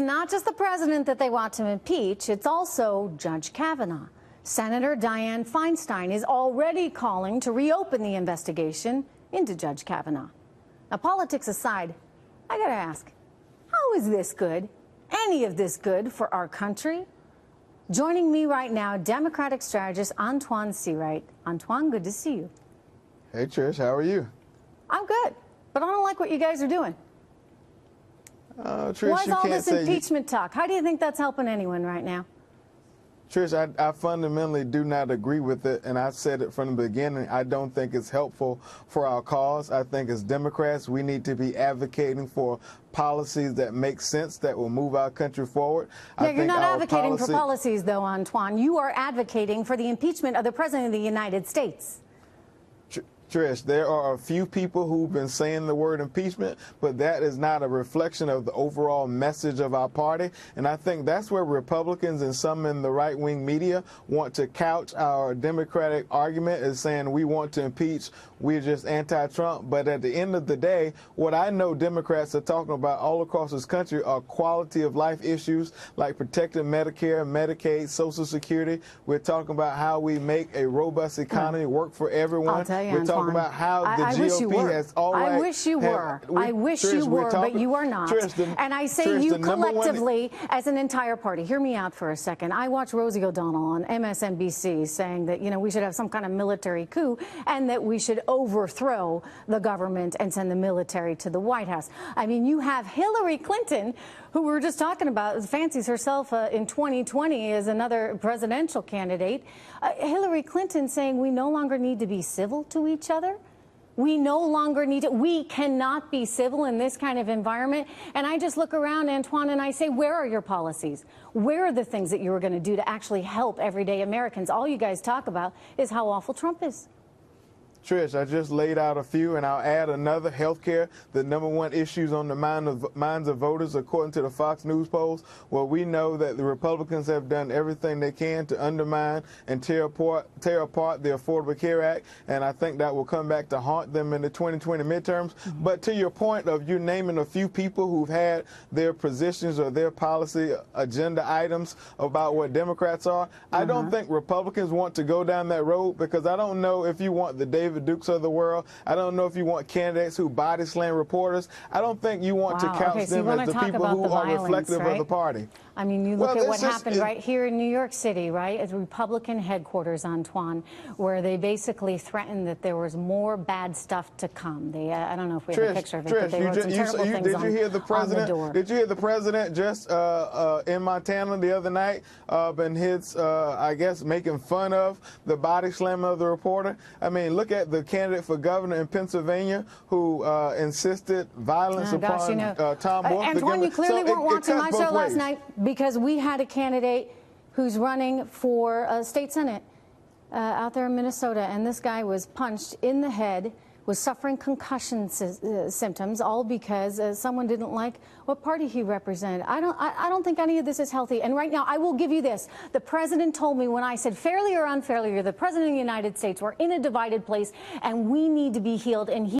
not just the president that they want to impeach, it's also Judge Kavanaugh. Senator Dianne Feinstein is already calling to reopen the investigation into Judge Kavanaugh. Now, politics aside, I gotta ask, how is this good? Any of this good for our country? Joining me right now, Democratic strategist Antoine Seawright. Antoine, good to see you. Hey, Trish, how are you? I'm good, but I don't like what you guys are doing. Trish, Why's all this impeachment talk? How do you think that's helping anyone right now? Trish, I fundamentally do not agree with it, and I said it from the beginning. I don't think it's helpful for our cause. I think as Democrats, we need to be advocating for policies that make sense, that will move our country forward. Yeah, you're not advocating for policies, though, Antoine. You are advocating for the impeachment of the President of the United States. Trish, there are a few people who've been saying the word impeachment, but that is not a reflection of the overall message of our party. And I think that's where Republicans and some in the right-wing media want to couch our Democratic argument as saying we want to impeach, we're just anti-Trump. But at the end of the day, what I know Democrats are talking about all across this country are quality of life issues like protecting Medicare, Medicaid, Social Security. We're talking about how we make a robust economy work for everyone. I'll tell you, talking about how the GOP has always... I wish you were. I wish you were, but you are not. And I say you collectively as an entire party. Hear me out for a second. I watched Rosie O'Donnell on MSNBC saying that, you know, we should have some kind of military coup and that we should overthrow the government and send the military to the White House. I mean, you have Hillary Clinton, who we were just talking about, fancies herself in 2020 as another presidential candidate. Hillary Clinton saying we no longer need to be civil to each other. We no longer need to. We cannot be civil in this kind of environment. And I just look around, Antoine, and I say, where are your policies? Where are the things that you were going to do to actually help everyday Americans? All you guys talk about is how awful Trump is. Trish, I just laid out a few, and I'll add another. Healthcare, the #1 issues on the minds of voters, according to the Fox News polls. Well, we know that the Republicans have done everything they can to undermine and tear apart the Affordable Care Act, and I think that will come back to haunt them in the 2020 midterms. But to your point of you naming a few people who've had their positions or their policy agenda items about what Democrats are, I don't think Republicans want to go down that road, because I don't know if you want the David Dukes of the world. I don't know if you want candidates who body slam reporters. I don't think you want to couch them as the people who are reflective of the party. I mean, you look at what happened right here in New York City, right, at Republican headquarters, Antoine, where they basically threatened that there was more bad stuff to come. They, I don't know if we have a picture of it, but they wrote some terrible things did you hear the president? On the door. Did you hear the president just in Montana the other night, and his, I guess, making fun of the body slam of the reporter? I mean, look at the candidate for governor in Pennsylvania who insisted violence upon Tom Wolf. Antoine, you clearly weren't watching my show last night, because we had a candidate who's running for state senate out there in Minnesota, and this guy was punched in the head, was suffering concussion symptoms, all because someone didn't like what party he represented. I don't think any of this is healthy. And right now, I will give you this. The president told me when I said fairly or unfairly, you're the president of the United States, we're in a divided place, and we need to be healed. And he